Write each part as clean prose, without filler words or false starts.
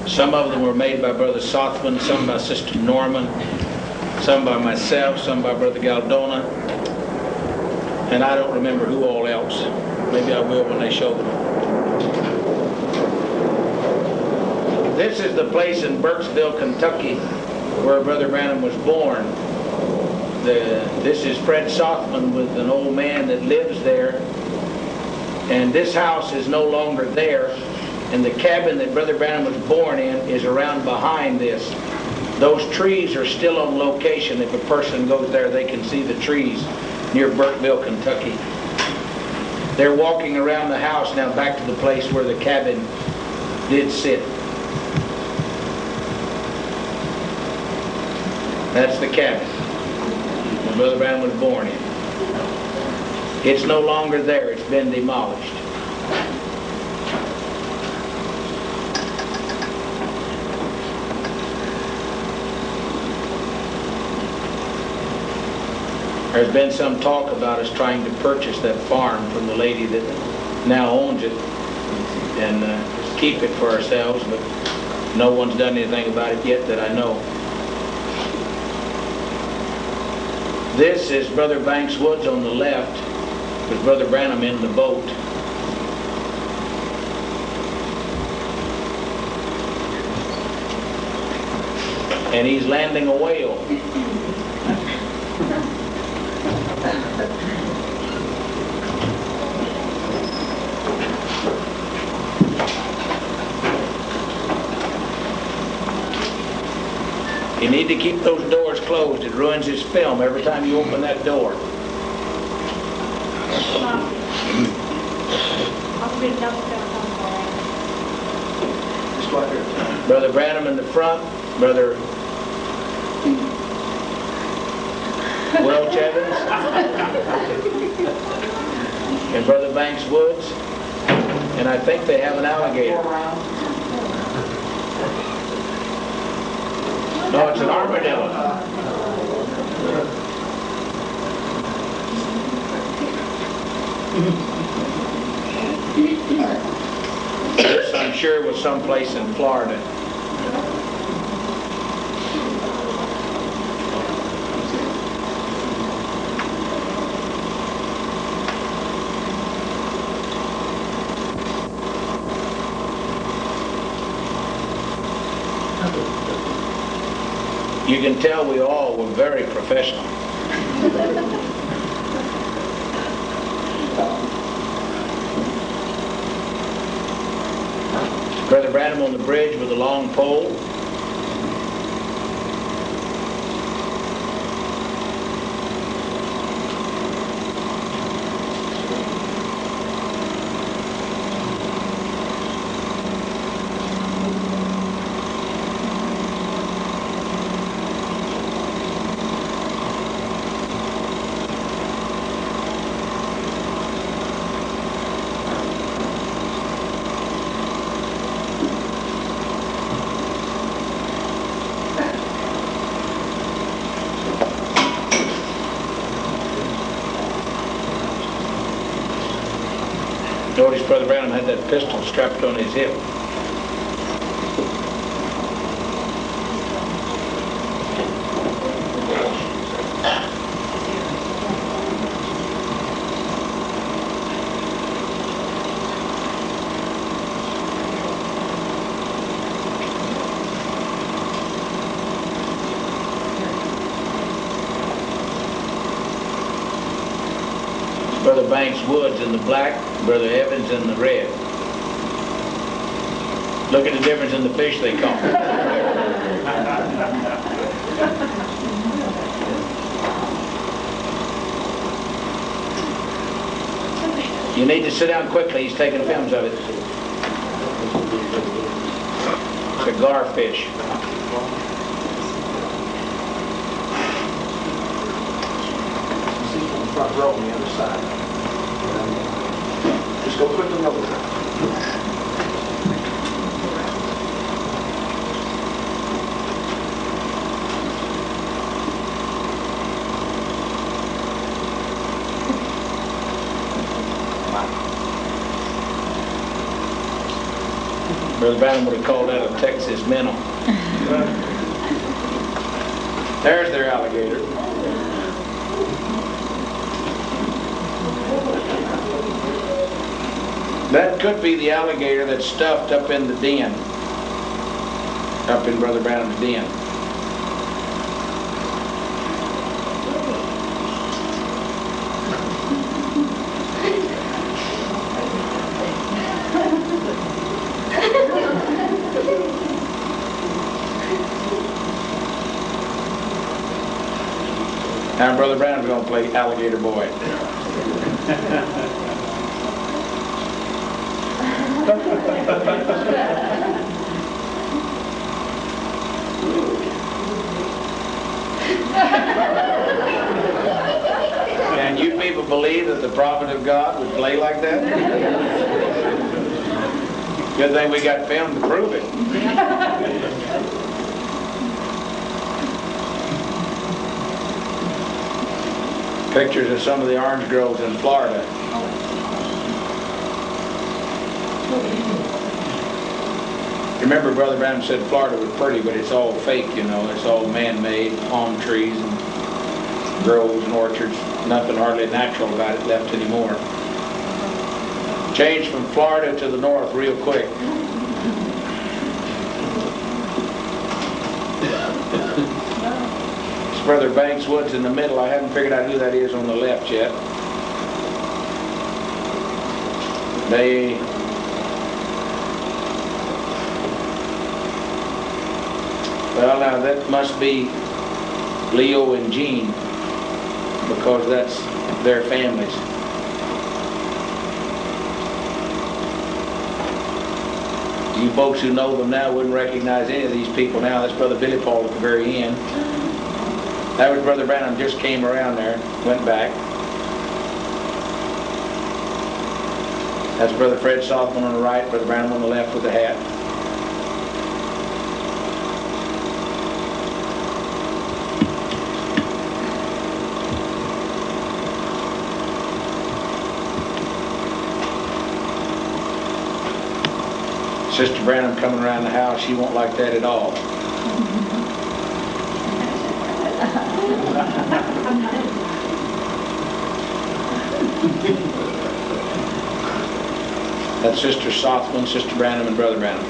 Some of them were made by Brother Sothman, some by Sister Norman, some by myself, some by Brother Galdona, and I don't remember who all else. Maybe I will when they show them. This is the place in Burkesville, Kentucky, where Brother Branham was born. This is Fred Sothman with an old man that lives there. And this house is no longer there. And the cabin that Brother Branham was born in is around behind this. Those trees are still on location. If a person goes there, they can see the trees near Burkesville, Kentucky. They're walking around the house now back to the place where the cabin did sit. That's the cabin that Brother Branham was born in. It's no longer there. It's been demolished. There's been some talk about us trying to purchase that farm from the lady that now owns it and keep it for ourselves, but no one's done anything about it yet that I know. This is Brother Banks Woods on the left, with Brother Branham in the boat. And he's landing a whale. You need to keep those doors closed. It ruins his film every time you open that door. Brother Branham in the front, Brother Welch Evans, and Brother Banks Woods, and I think they have an alligator. No, it's an armadillo. This, I'm sure, was someplace in Florida. You can tell we all were very professional. Brother Branham on the bridge with a long pole. Notice Brother Branham had that pistol strapped on his hip. Brother Banks Woods in the black, Brother Evans in the red. Look at the difference in the fish they caught. You need to sit down quickly. He's taking films of it. It's a garfish. Front row on the other side. Just go quickly over there. Wow. Brother Branham would have called that a Texas minnow. There's their alligator. That could be the alligator that's stuffed up in the den, up in Brother Branham's den. Now Brother Branham's going to play alligator boy. Can you people believe that the prophet of God would play like that? Good thing we got film to prove it. Pictures of some of the orange groves in Florida. Remember, Brother Branham said Florida was pretty, but it's all fake, you know. It's all man-made, palm trees and groves and orchards. Nothing hardly natural about it left anymore. Changed from Florida to the north real quick. It's Brother Banks Woods in the middle. I haven't figured out who that is on the left yet. Well, now that must be Leo and Jean, because that's their families. You folks who know them now wouldn't recognize any of these people now. That's Brother Billy Paul at the very end. That was Brother Branham, just came around there, went back. That's Brother Fred Sothmann on the right, Brother Branham on the left with the hat. Sister Branham coming around the house, she won't like that at all. That's Sister Sothmann, Sister Branham, and Brother Branham.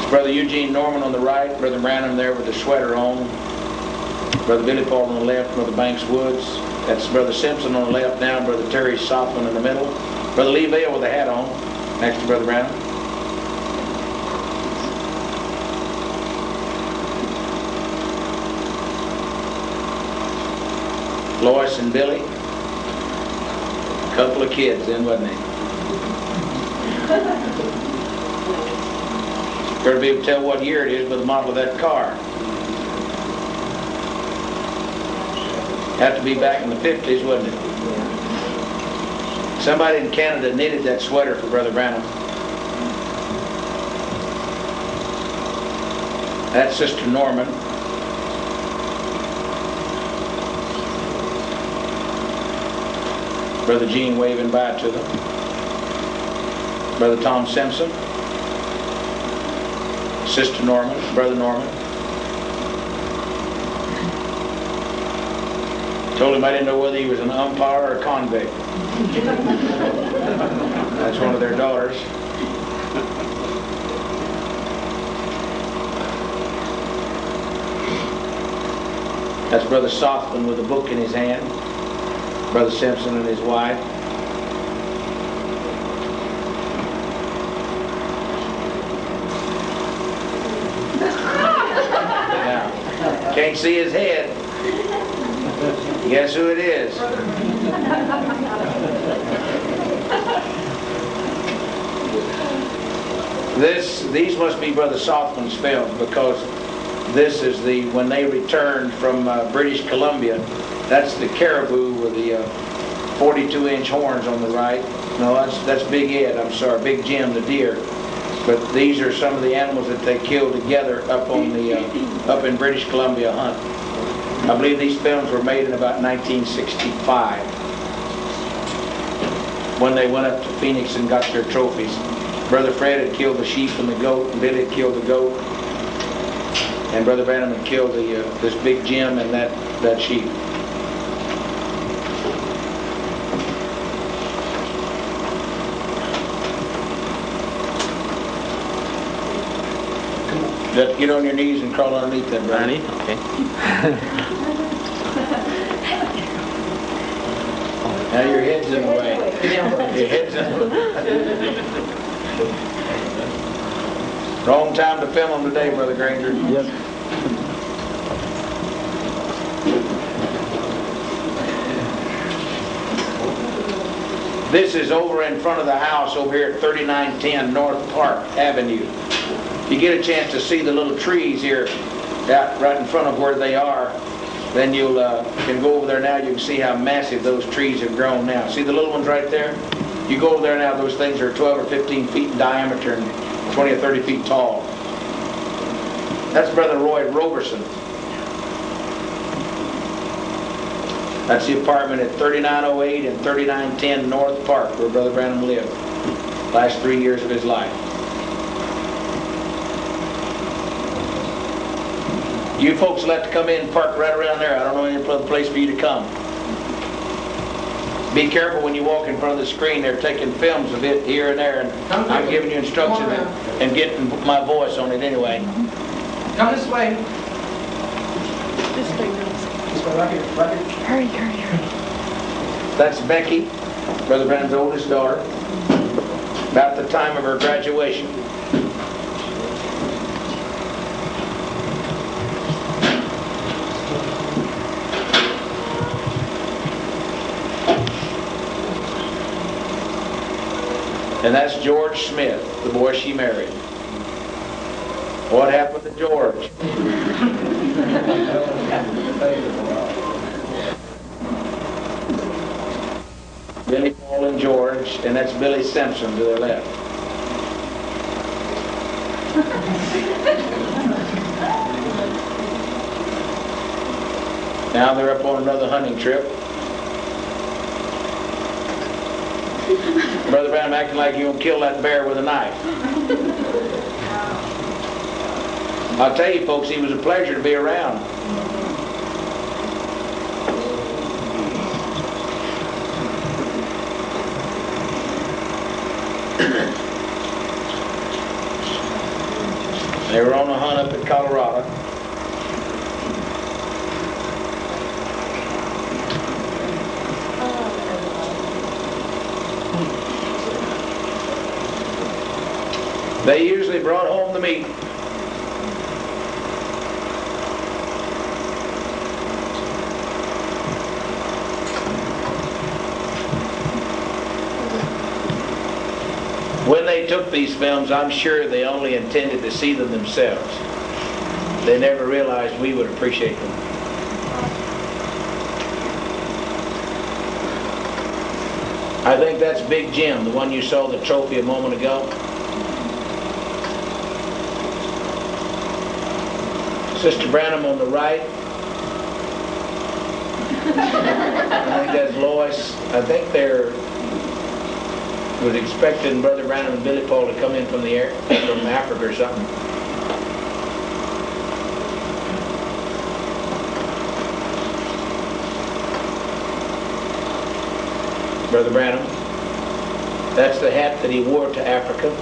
It's Brother Eugene Norman on the right, Brother Branham there with the sweater on, Brother Billy Paul on the left, Brother Banks Woods. That's Brother Simpson on the left now, Brother Terry Sothmann in the middle. Brother Lee Vale with the hat on, next to Brother Branham. Lois and Billy. A couple of kids then, wasn't they? Better be able to tell what year it is by the model of that car. Had to be back in the 50s, wasn't it? Somebody in Canada knitted that sweater for Brother Branham. That's Sister Norman. Brother Gene waving bye to them. Brother Tom Simpson. Sister Norman, Brother Norman. Told him I didn't know whether he was an umpire or a convict. That's one of their daughters. That's Brother Sothmann with a book in his hand. Brother Simpson and his wife. Now, can't see his head. Guess who it is? These must be Brother Sothmann's films, because this is when they returned from British Columbia. That's the caribou with the 42-inch horns on the right. No, that's Big Ed, I'm sorry, Big Jim, the deer. But these are some of the animals that they killed together up in British Columbia hunt. I believe these films were made in about 1965. when they went up to Phoenix and got their trophies. Brother Fred had killed the sheep and the goat, and Billy had killed the goat, and Brother Branham had killed this big Jim and that sheep. Just get on your knees and crawl underneath that, brother. Okay. Now your head's in the way. Your head's in the way. Wrong time to film them today, Brother Granger. Yep. This is over in front of the house over here at 3910 North Park Avenue. If you get a chance to see the little trees here out right in front of where they are, then you can go over there now. You can see how massive those trees have grown now. See the little ones right there? You go over there now, those things are 12 or 15 feet in diameter and 20 or 30 feet tall. That's Brother Roy Roberson. That's the apartment at 3908 and 3910 North Park where Brother Branham lived last 3 years of his life. You folks will have to come in and park right around there. I don't know any other place for you to come. Be careful when you walk in front of the screen. They're taking films of it here and there, and I'm giving you instructions and getting my voice on it anyway. Come this way. This way, girls. This way, right here, right here. Hurry, hurry, hurry. That's Becky, Brother Branham's oldest daughter, about the time of her graduation. And that's George Smith, the boy she married. What happened to George? Billy, Paul, and George, and that's Billy Simpson to their left. Now they're up on another hunting trip. Brother Branham acting like you're going to kill that bear with a knife. I'll tell you folks, he was a pleasure to be around. They were on a hunt up in Colorado. They usually brought home the meat. When they took these films, I'm sure they only intended to see them themselves. They never realized we would appreciate them. I think that's Big Jim, the one you saw the trophy a moment ago. Sister Branham on the right. I think that's Lois. I think they're was expecting Brother Branham and Billy Paul to come in from the air, from Africa or something. Brother Branham. That's the hat that he wore to Africa.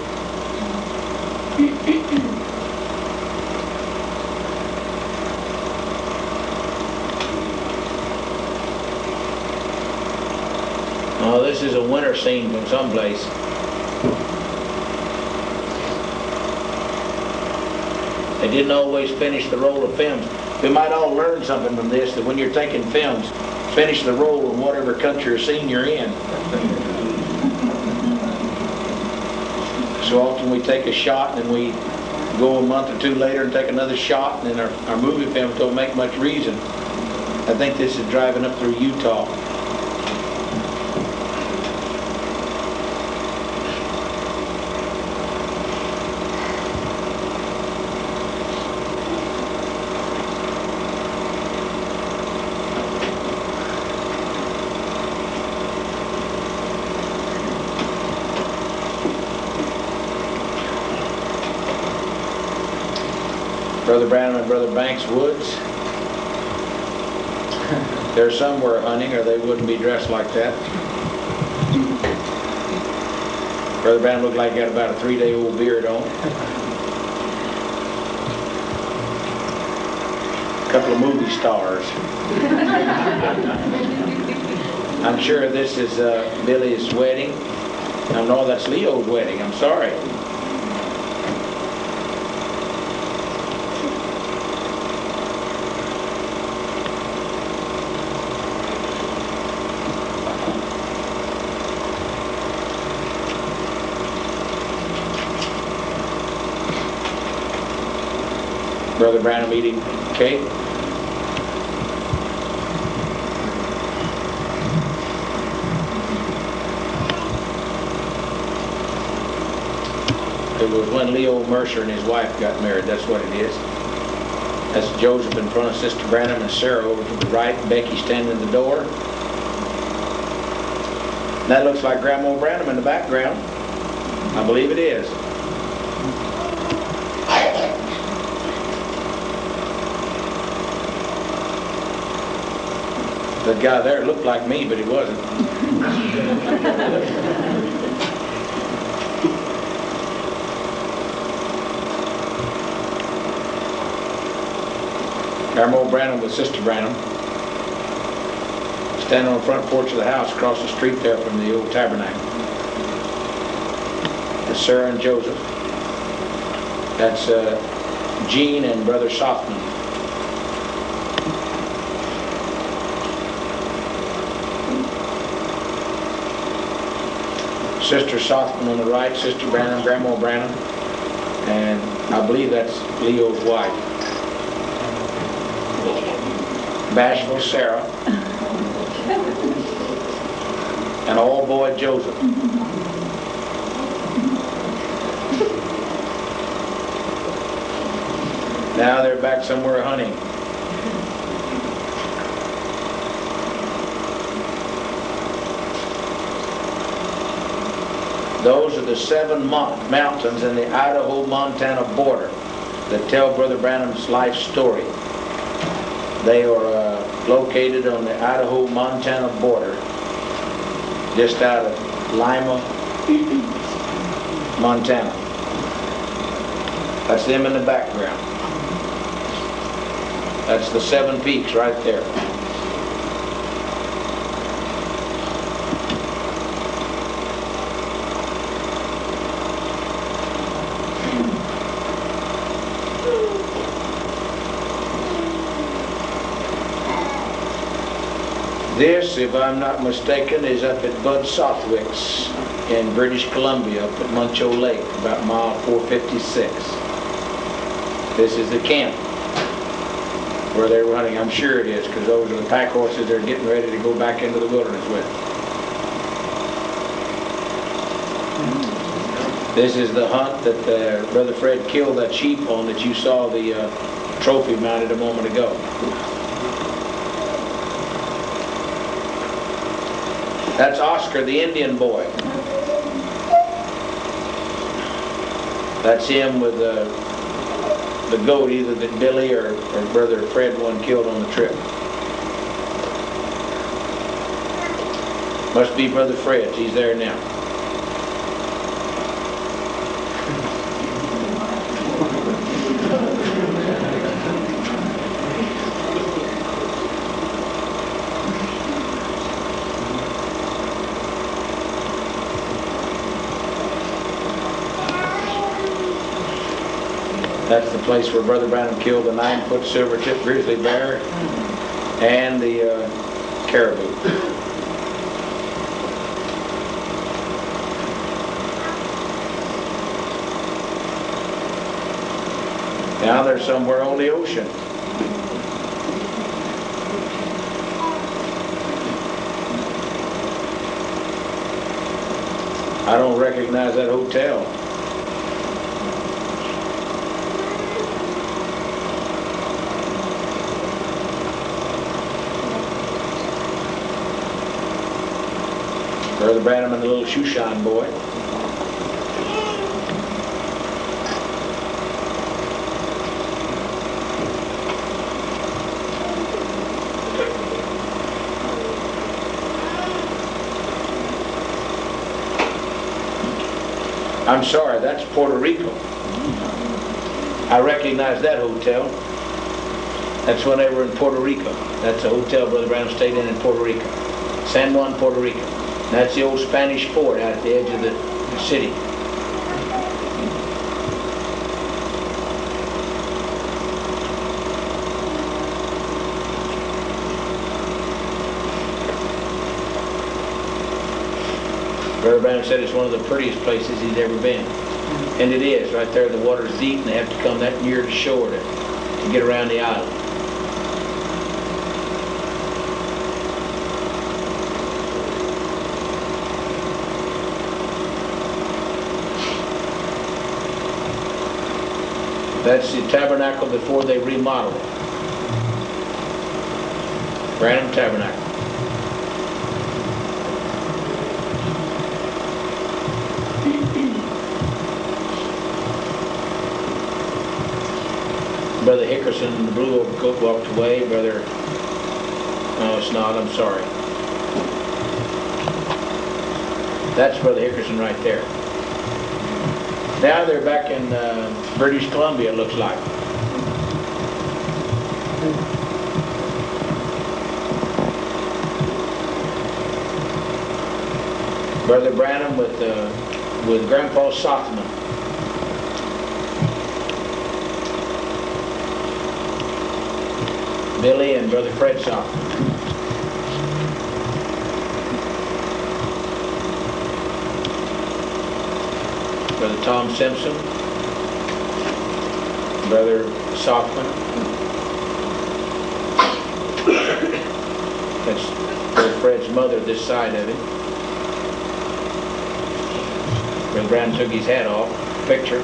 Oh, this is a winter scene from someplace. They didn't always finish the roll of films. We might all learn something from this, that when you're taking films, finish the roll in whatever country or scene you're in. So often we take a shot and then we go a month or two later and take another shot, and then our movie films don't make much reason. I think this is driving up through Utah. Brother Branham and Brother Banks Woods. They're somewhere hunting or they wouldn't be dressed like that. Brother Branham looked like he had about a 3-day-old beard on. A couple of movie stars. I'm sure this is Billy's wedding. No, that's Leo's wedding. I'm sorry. Brother Branham eating cake. It was when Leo Mercer and his wife got married. That's what it is. That's Joseph in front of Sister Branham and Sarah over to the right. Becky standing in the door. That looks like Grandma Branham in the background. I believe it is. The guy there looked like me, but he wasn't. Grandma Branham with Sister Branham, standing on the front porch of the house across the street there from the old tabernacle. That's Sarah and Joseph. That's Jean and Brother Softman. Sister Softman on the right, Sister Branham, Grandma Branham, and I believe that's Leo's wife. Bashful Sarah, and old boy Joseph. Now they're back somewhere hunting. Those are the 7 mountains in the Idaho-Montana border that tell Brother Branham's life story. They are located on the Idaho-Montana border, just out of Lima, Montana. That's them in the background. That's the 7 peaks right there. This, if I'm not mistaken, is up at Bud Southwick's in British Columbia, up at Muncho Lake, about mile 456. This is the camp where they were hunting. I'm sure it is, because those are the pack horses they're getting ready to go back into the wilderness with. This is the hunt that Brother Fred killed that sheep on that you saw the trophy mounted a moment ago. That's Oscar, the Indian boy. That's him with the goat, either that Billy or Brother Fred one killed on the trip. Must be Brother Fred's. He's there now. That's the place where Brother Branham killed the 9-foot silver-tipped grizzly bear and the caribou. Now they're somewhere on the ocean. I don't recognize that hotel. Brother Branham and the little shoeshine boy. I'm sorry, that's Puerto Rico. I recognize that hotel. That's when they were in Puerto Rico. That's a hotel Brother Branham stayed in Puerto Rico. San Juan, Puerto Rico. And that's the old Spanish fort out at the edge of the city. Brother Branham said it's one of the prettiest places he's ever been. And it is. Right there, the water's deep, and they have to come that near the shore to get around the island. That's the tabernacle before they remodeled it. Branham Tabernacle. Brother Hickerson in the blue overcoat walked away. Brother, no, it's not. I'm sorry. That's Brother Hickerson right there. Now they're back in British Columbia, it looks like. Brother Branham with Grandpa Sothman. Billy and Brother Fred Sothman. Brother Tom Simpson, Brother Sothman. That's Brother Fred's mother this side of him. Brother Branham took his hat off. Picture.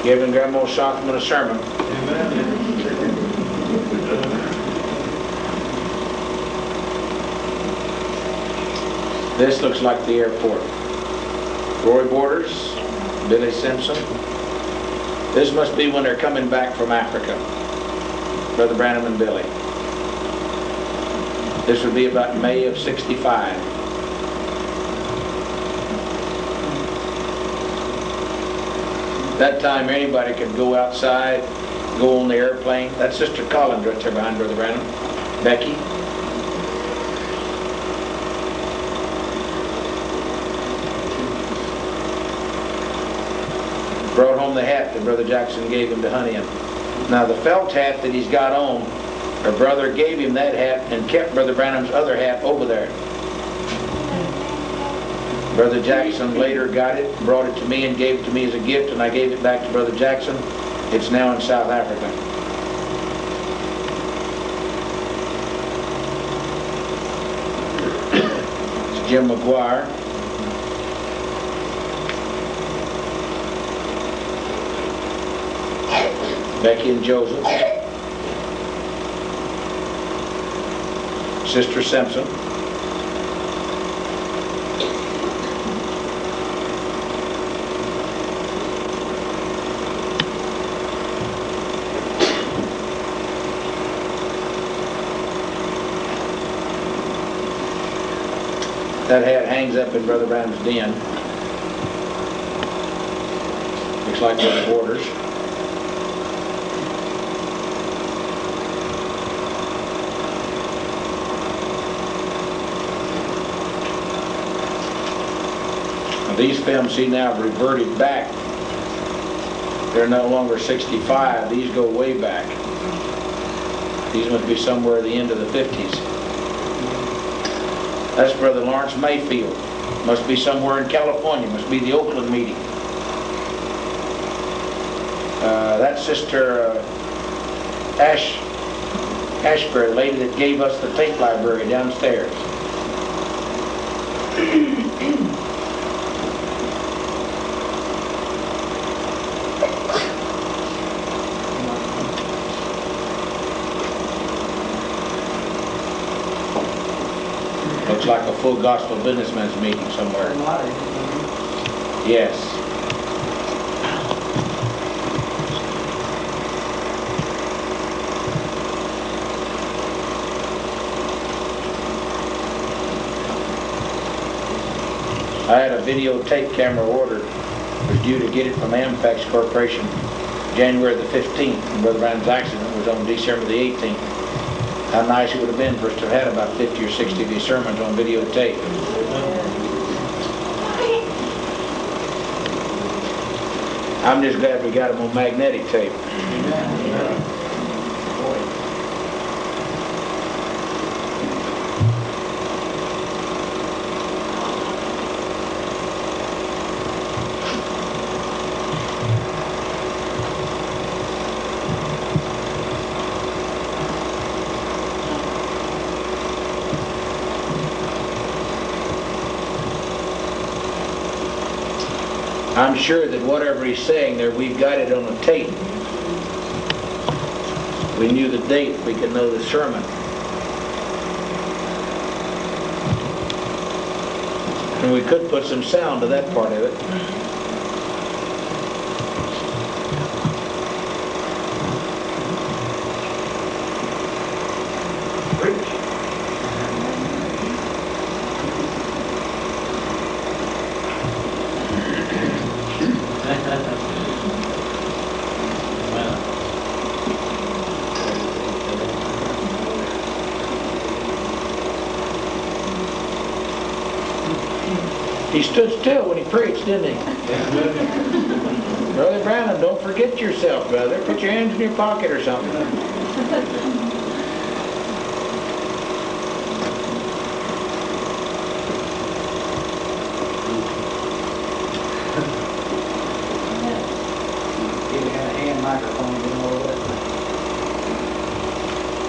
Giving Grandma Sothman a sermon. This looks like the airport. Roy Borders, Billy Simpson. This must be when they're coming back from Africa. Brother Branham and Billy. This would be about May of '65. That time anybody could go outside, go on the airplane. That's Sister Collins right there behind Brother Branham. Becky. Brought home the hat that Brother Jackson gave him to honey him. Now the felt hat that he's got on, her brother gave him that hat and kept Brother Branham's other hat over there. Brother Jackson later got it, brought it to me and gave it to me as a gift, and I gave it back to Brother Jackson. It's now in South Africa. It's Jim McGuire. Becky and Joseph. Sister Simpson. That hat hangs up in Brother Branham's den. Looks like Brother Borders. Now these films, see, now have reverted back. They're no longer 65. These go way back. These must be somewhere at the end of the 50s. That's Brother Lawrence Mayfield. Must be somewhere in California. Must be the Oakland meeting. That's Sister Ashbury, lady that gave us the tape library downstairs. full gospel businessman's meeting somewhere. Yes. I had a videotape camera ordered. Was due to get it from Ampex Corporation January the 15th, and Brother Branham's accident was on December the 18th. How nice it would have been for us to have had about 50 or 60 of these sermons on videotape. I'm just glad we got them on magnetic tape. I'm sure that whatever he's saying there, we've got it on a tape. We knew the date, we could know the sermon. And we could put some sound to that part of it. He stood still when he preached, didn't he? Brother Branham, don't forget yourself, brother. Put your hands in your pocket or something.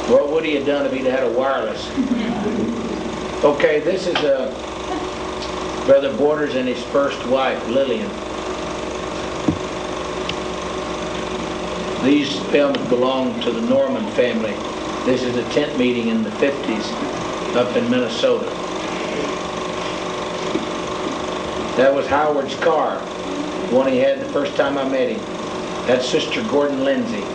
What would he have done if he'd had a wireless? Okay, this is Brother Borders and his first wife, Lillian. These films belong to the Norman family. This is a tent meeting in the 50s up in Minnesota. That was Howard's car, the one he had the first time I met him. That's Sister Gordon Lindsay.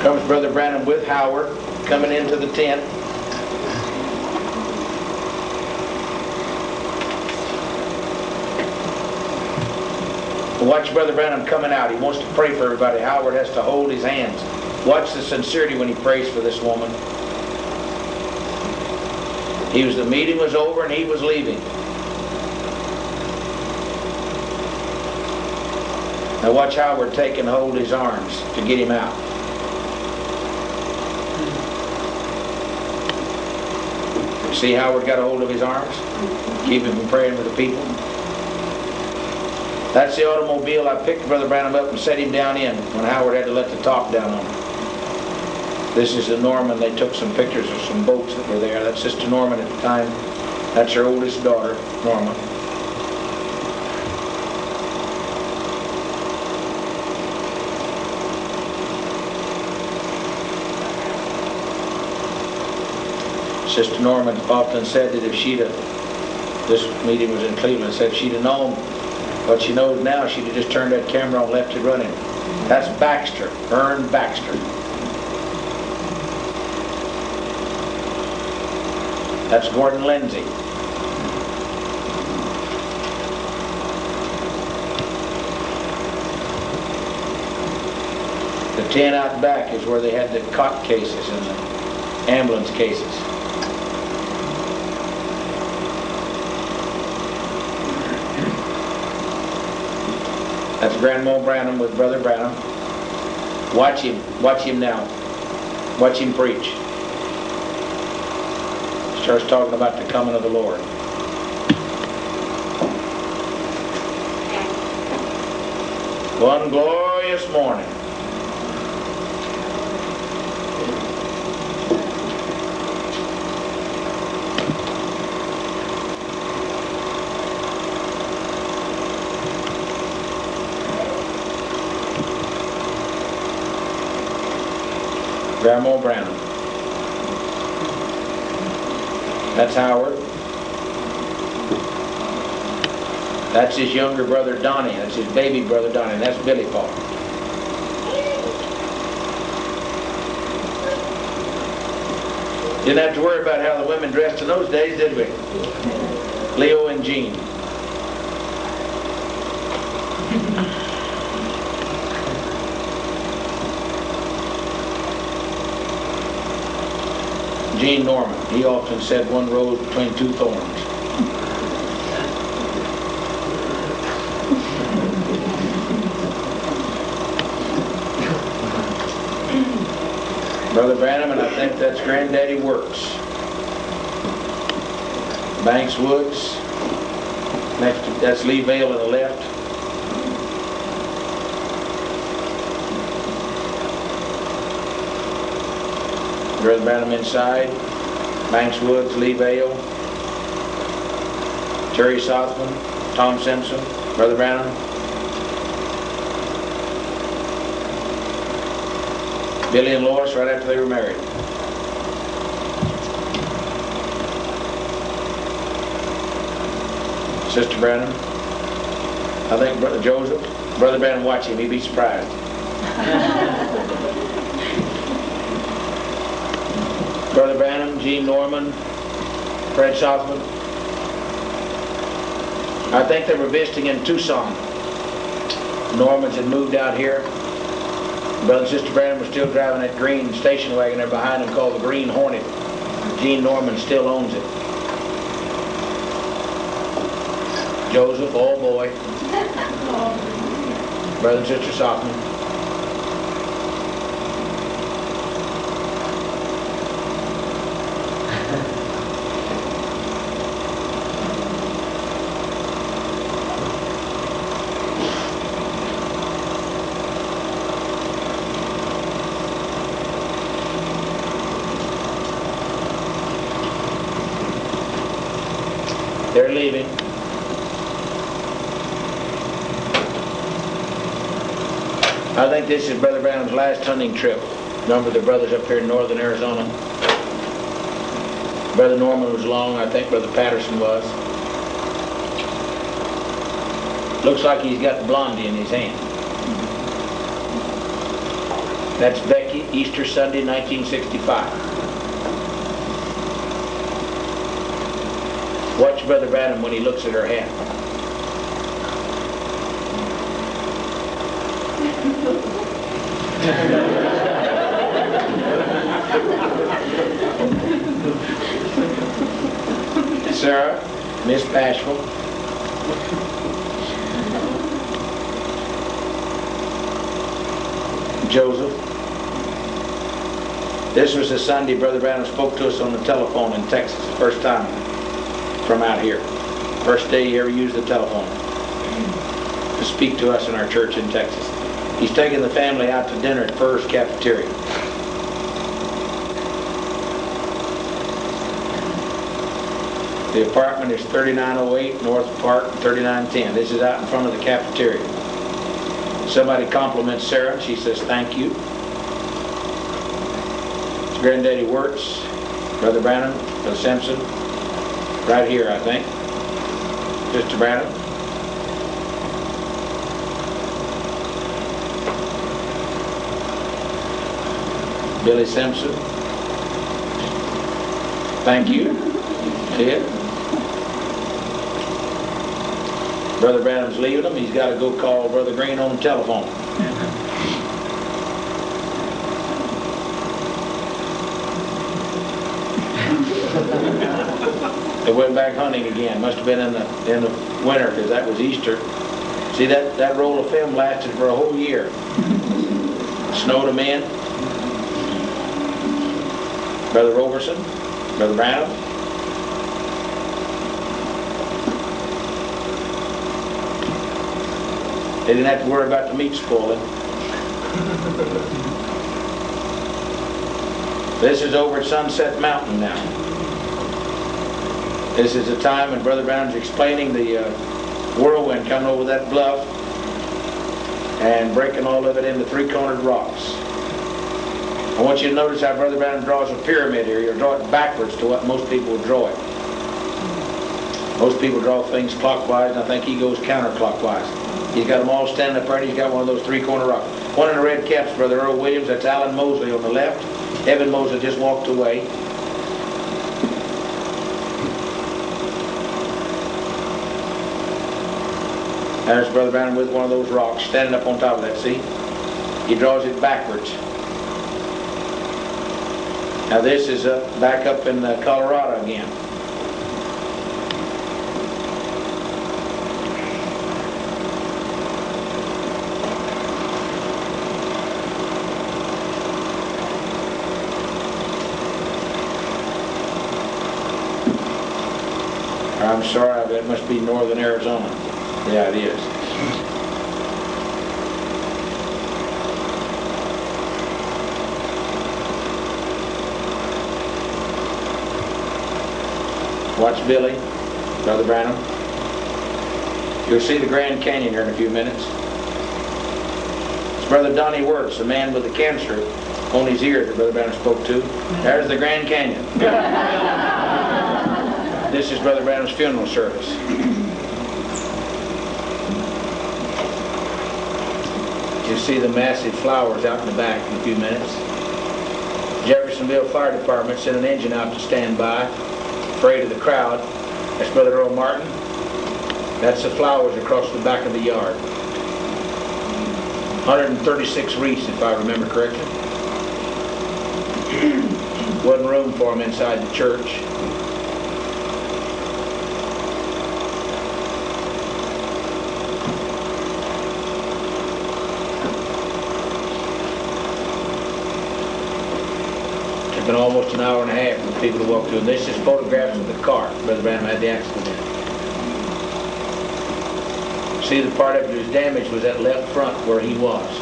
Comes Brother Branham with Howard, coming into the tent. Watch Brother Branham coming out. He wants to pray for everybody. Howard has to hold his hands. Watch the sincerity when he prays for this woman. The meeting was over and he was leaving. Now watch Howard take and hold his arms to get him out. See Howard got a hold of his arms? Keep him from praying for the people. That's the automobile I picked Brother Branham up and set him down in when Howard had to let the top down on him. This is the Norman. They took some pictures of some boats that were there. That's Sister Norman at the time. That's her oldest daughter, Norma. Sister Norman often said that if she'd have, this meeting was in Cleveland, said if she'd have known what she knows now, she'd have just turned that camera on, left it running. That's Baxter, Ern Baxter. That's Gordon Lindsay. The tent out back is where they had the cot cases and the ambulance cases. That's Grandma Branham with Brother Branham. Watch him now. Watch him preach. Starts talking about the coming of the Lord. One glorious morning. Grandma Branham. That's Howard. That's his younger brother Donnie. That's his baby brother Donnie. That's Billy Paul. Didn't have to worry about how the women dressed in those days, did we? Leo and Jean. Gene Norman. He often said one rose between two thorns. Brother Branham, and I think that's Granddaddy Works. Banks Woods. Next to, that's Lee Vale on the left. Brother Branham inside. Banks Woods, Lee Vale. Terry Southman, Tom Simpson, Brother Branham. Billy and Lois right after they were married. Sister Branham. I think Brother Joseph. Brother Branham, watch him. He'd be surprised. Brother Branham, Gene Norman, Fred Southman. I think they were visiting in Tucson. Normans had moved out here. Brother and Sister Branham was still driving that green station wagon there behind them called the Green Hornet. Gene Norman still owns it. Joseph, old boy. Brother and Sister Sophomore. They're leaving. I think this is Brother Branham's last hunting trip. Remember the brothers up here in northern Arizona? Brother Norman was along, I think Brother Patterson was. Looks like he's got Blondie in his hand. That's Becky, Easter Sunday, 1965. Watch Brother Branham when he looks at her hand. Sarah, Miss Bashful. Joseph. This was the Sunday Brother Branham spoke to us on the telephone in Texas, the first time from out here. First day he ever used the telephone to speak to us in our church in Texas. He's taking the family out to dinner at Furr's Cafeteria. The apartment is 3908 North Park, 3910. This is out in front of the cafeteria. Somebody compliments Sarah. She says, thank you. It's Granddaddy Wirtz, Brother Branham, Brother Simpson. Right here, I think. Sister Branham. Billy Simpson. Thank you. See it? Brother Branham's leaving him. He's got to go call Brother Green on the telephone. They went back hunting again. Must have been in the winter because that was Easter. See, that roll of film lasted for a whole year. Snowed them in. Brother Roberson, Brother Branham. They didn't have to worry about the meat spoiling. This is over at Sunset Mountain now. This is the time when Brother Branham's explaining the whirlwind coming over that bluff and breaking all of it into three-cornered rocks. I want you to notice how Brother Branham draws a pyramid here. He'll draw it backwards to what most people would draw it. Most people draw things clockwise, and I think he goes counterclockwise. He's got them all standing up there, and he's got one of those three-corner rocks. One in the red caps, Brother Earl Williams, that's Alan Mosley on the left. Evan Mosley just walked away. There's Brother Branham with one of those rocks, standing up on top of that, see? He draws it backwards. Now this is back up in Colorado again. I'm sorry, that must be northern Arizona. Yeah, it is. Watch Billy, Brother Branham. You'll see the Grand Canyon here in a few minutes. It's Brother Donnie Wirtz, the man with the cancer on his ear that Brother Branham spoke to. There's the Grand Canyon. This is Brother Branham's funeral service. You'll see the massive flowers out in the back in a few minutes. Jeffersonville Fire Department sent an engine out to stand by, afraid of the crowd. That's Brother Earl Martin. That's the flowers across the back of the yard. 136 wreaths, if I remember correctly. Wasn't room for them inside the church. It's been almost an hour and a half for people to walk through. And this is photographs of the car Brother Branham had the accident in. See, the part of it that was damaged was that left front where he was.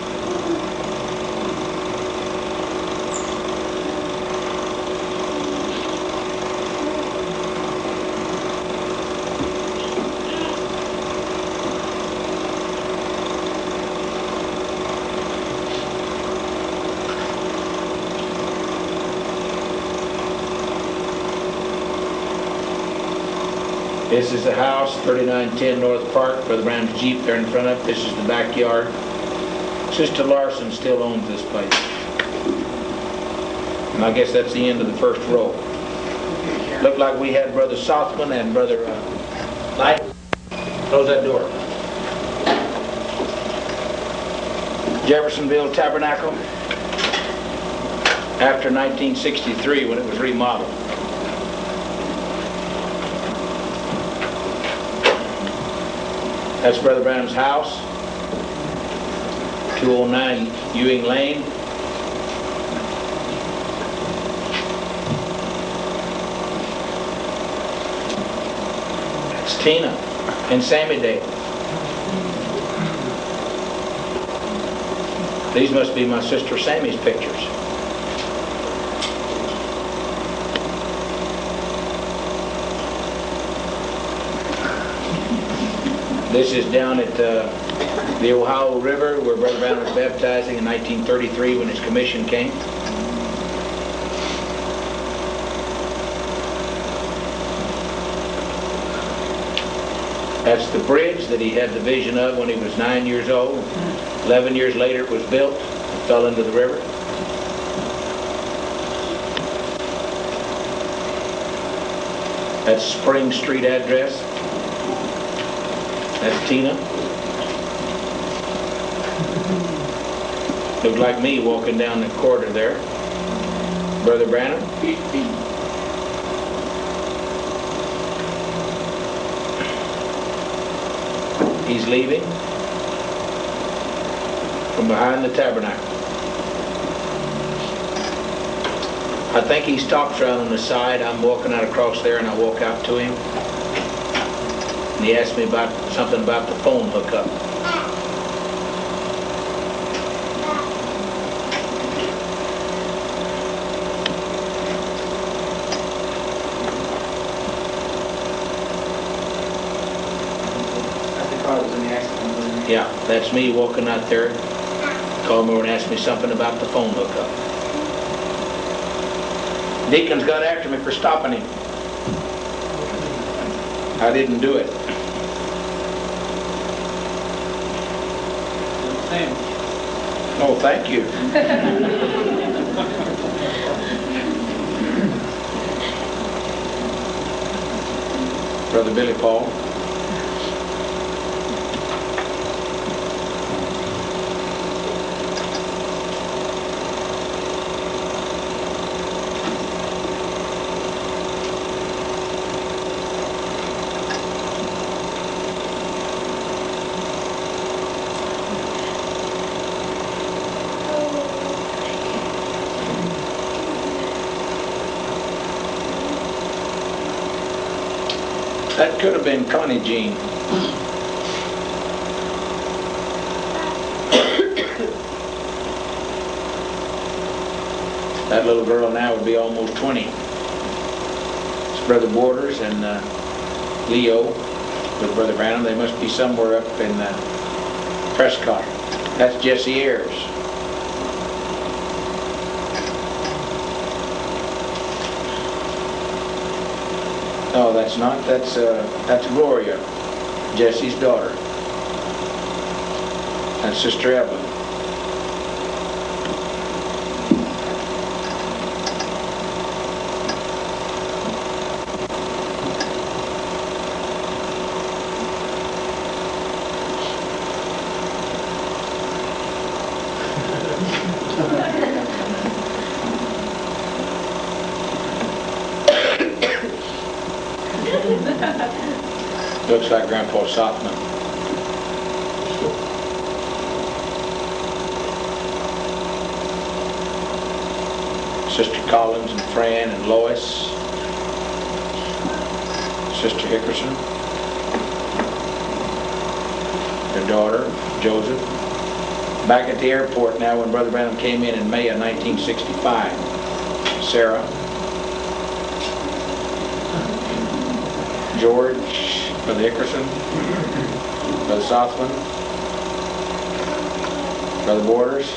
This is the house, 3910 North Park, Brother Branham's Jeep there in front of it. This is the backyard. Sister Larson still owns this place. And I guess that's the end of the first row. Looked like we had Brother Southman and Brother Light. Close that door. Jeffersonville Tabernacle. After 1963 when it was remodeled. That's Brother Branham's house, 209 Ewing Lane. That's Tina and Sammy Day. These must be my sister Sammy's pictures. This is down at the Ohio River where Brother Branham was baptizing in 1933 when his commission came. That's the bridge that he had the vision of when he was 9 years old. 11 years later it was built and fell into the river. That's Spring Street address. That's Tina. Looked like me walking down the corridor there. Brother Branham. He's leaving from behind the tabernacle. I think he stops around on the side. I'm walking out across there and I walk out to him. And he asked me about something about the phone hookup. Yeah, that's me walking out there. Called me over and asked me something about the phone hookup. Deacons got after me for stopping him. I didn't do it. Oh, thank you. Brother Billy Paul. That could have been Connie Jean. That little girl now would be almost 20. It's Brother Borders and Leo with Brother Branham. They must be somewhere up in Prescott. That's Jesse Ayers. No, that's not. That's Gloria, Jesse's daughter. That's Sister Evelyn. Looks like Grandpa Sothman. Sister Collins and Fran and Lois. Sister Hickerson. Their daughter, Joseph. Back at the airport now when Brother Branham came in May of 1965. Sarah. George, Brother Hickerson, Brother Sothman, Brother Borders,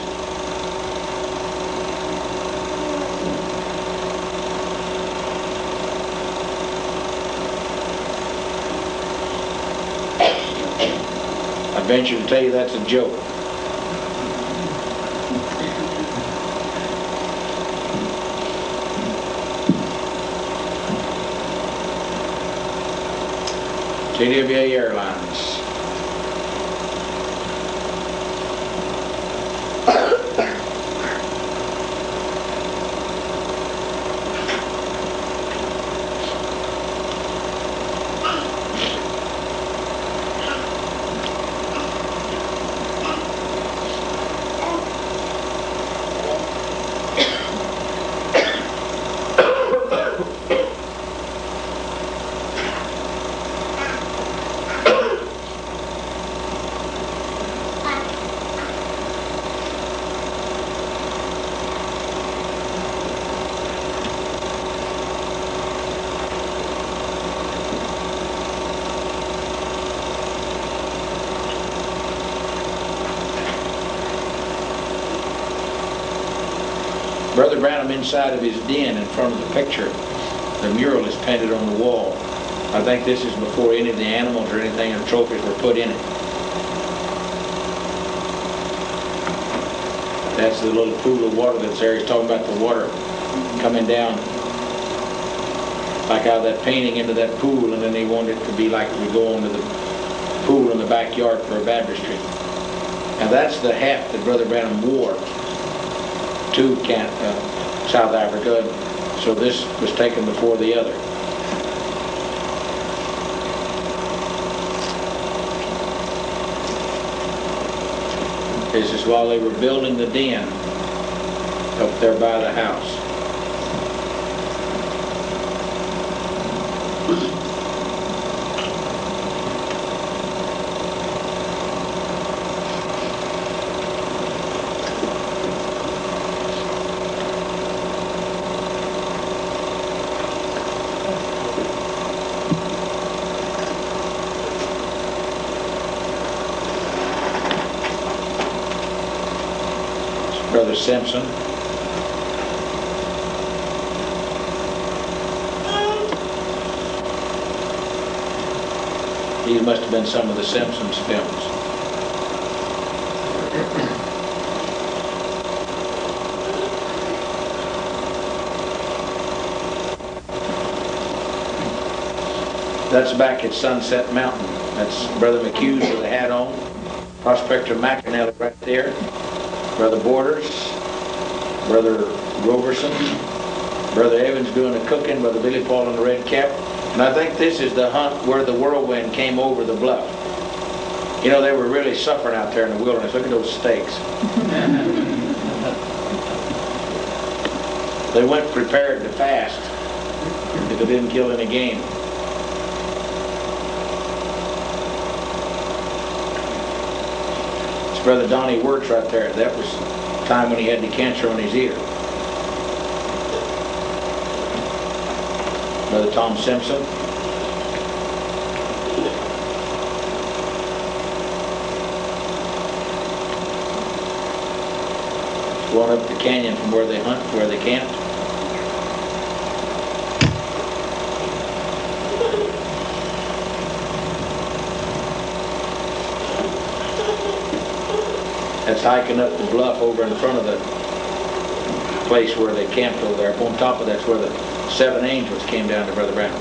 I venture to tell you that's a joke. TWA Airlines. Brother Branham inside of his den in front of the picture, the mural is painted on the wall. I think this is before any of the animals or anything or trophies were put in it. That's the little pool of water that's there. He's talking about the water coming down like out of that painting into that pool, and then he wanted it to be like we go into the pool in the backyard for a baptistry. Now that's the hat that Brother Branham wore to South Africa, so this was taken before the other. This is while they were building the den up there by the house. Brother Simpson. These must have been some of the Simpsons films. That's back at Sunset Mountain. That's Brother McHugh's with the hat on. Prospector McAnally right there. Brother Borders. Brother Roberson. Brother Evans doing the cooking. Brother Billy Paul in the red cap. And I think this is the hunt where the whirlwind came over the bluff. You know, they were really suffering out there in the wilderness. Look at those stakes. They went prepared to fast if it didn't kill any game. Brother Donnie Wirtz right there. That was the time when he had the cancer on his ear. Brother Tom Simpson. Going up the canyon from where they hunt to where they camped. That's hiking up the bluff over in front of the place where they camped over there. Up on top of that's where the 7 angels came down to Brother Branham.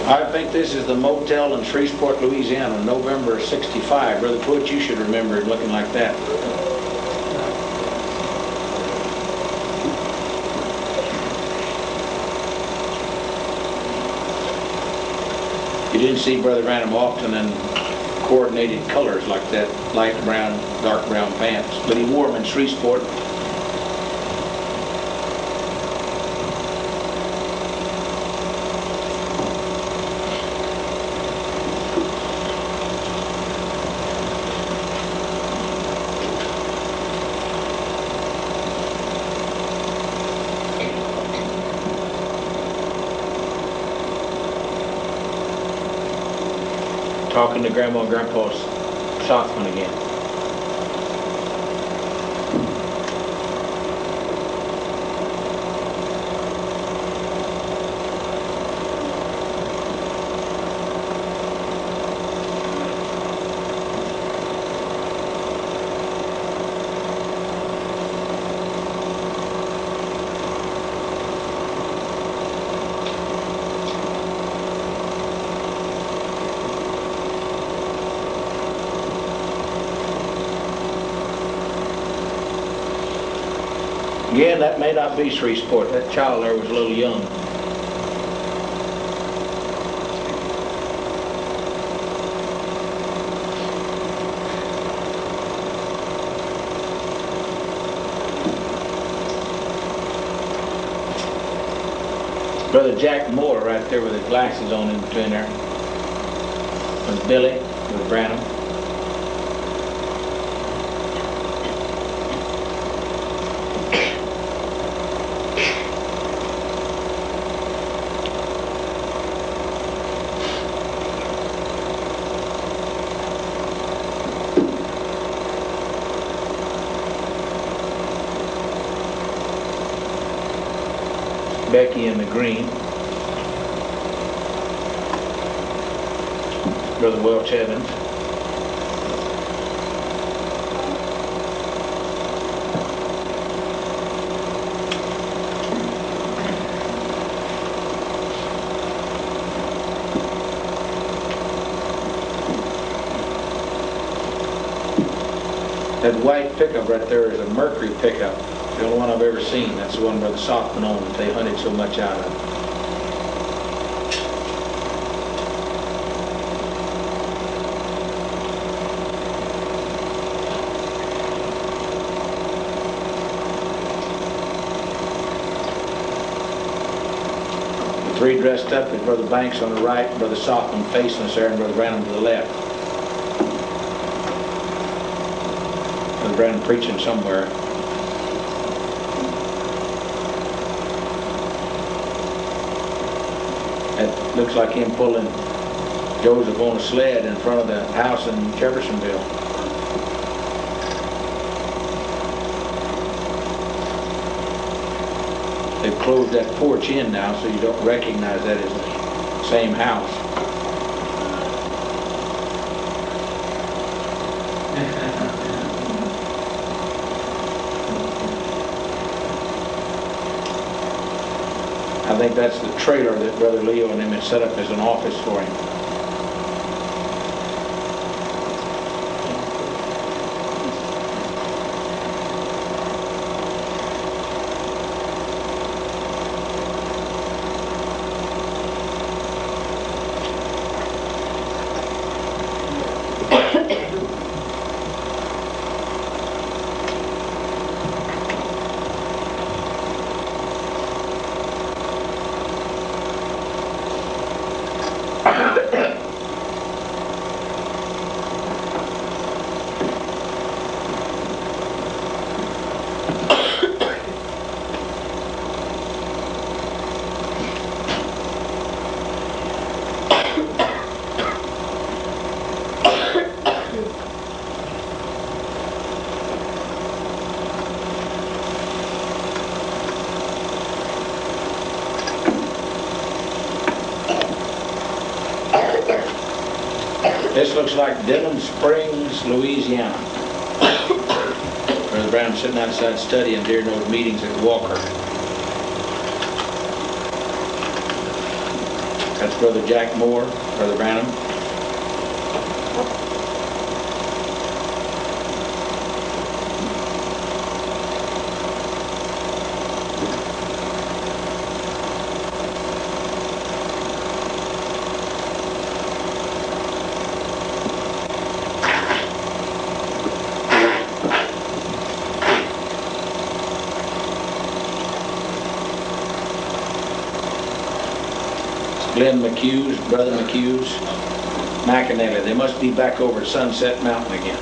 I think this is the motel in Shreveport, Louisiana, November of '65. Brother Pruitt, you should remember it looking like that. You didn't see Brother Branham often in coordinated colors like that, light brown, dark brown pants, but he wore them in Shreveport. Talking to Grandma and Grandpa's Sothman again. Again, that may not be Shreveport. That child there was a little young. Brother Jack Moore right there with his glasses on in between there. With Billy, with Branham. Becky in the green. Brother Welch Evans. That white pickup right there is a Mercury pickup. The only one I've ever seen. That's the one Brother Softman owned that they hunted so much out of. The three dressed up is Brother Banks on the right, Brother Softman facing us there, and Brother Branham to the left. Brother Branham preaching somewhere. That looks like him pulling Joseph on a sled in front of the house in Jeffersonville. They've closed that porch in now, so you don't recognize that as the same house. I think that's the trailer that Brother Leo and him had set up as an office for him. This looks like Dillon Springs, Louisiana. Brother Branham sitting outside studying during those meetings at Walker. That's Brother Jack Moore, Brother Branham. Glenn McHugh's, Brother McHugh's, McAnally. They must be back over at Sunset Mountain again.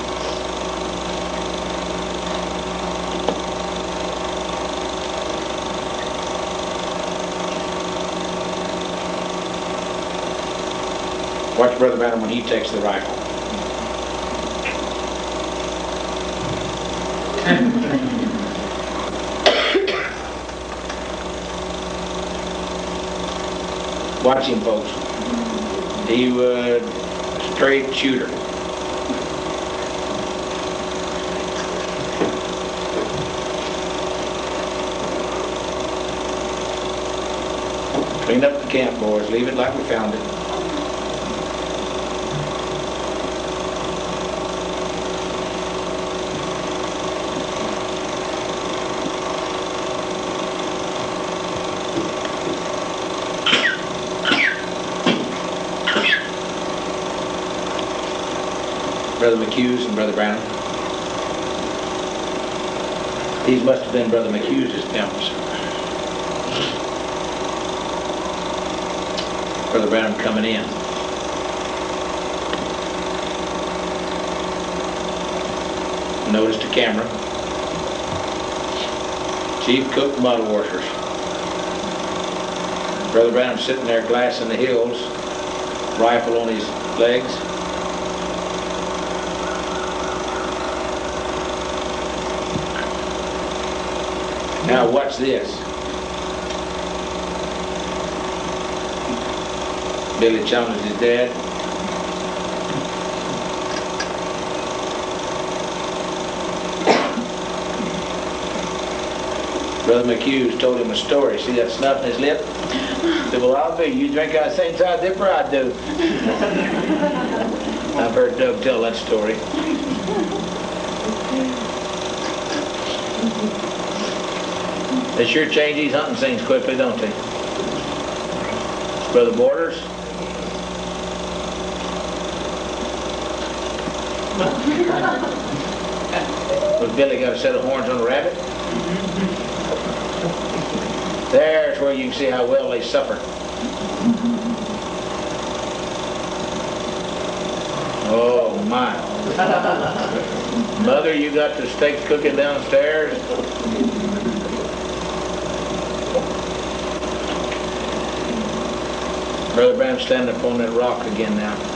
Watch Brother Branham when he takes the rifle. Watch him, folks. He was a straight shooter. Clean up the camp, boys. Leave it like we found it. Brother McHugh's and Brother Branham. These must have been Brother McHugh's pimps. Brother Branham coming in. Notice the camera. Chief Cook Model Washers. Brother Branham sitting there glassing the hills, rifle on his legs. Now watch this. Billy Chalmers, his dad. Brother McHugh's told him a story. See that snuff in his lip? He said, well, I'll be. You drink out of the same side dipper I do. I've heard Doug tell that story. They sure change these hunting scenes quickly, don't they? Brother Borders? Was Billy got a set of horns on a rabbit? There's where you can see how well they suffer. Oh my. Mother, you got the steaks cooking downstairs? Brother Branham standing up on that rock again now.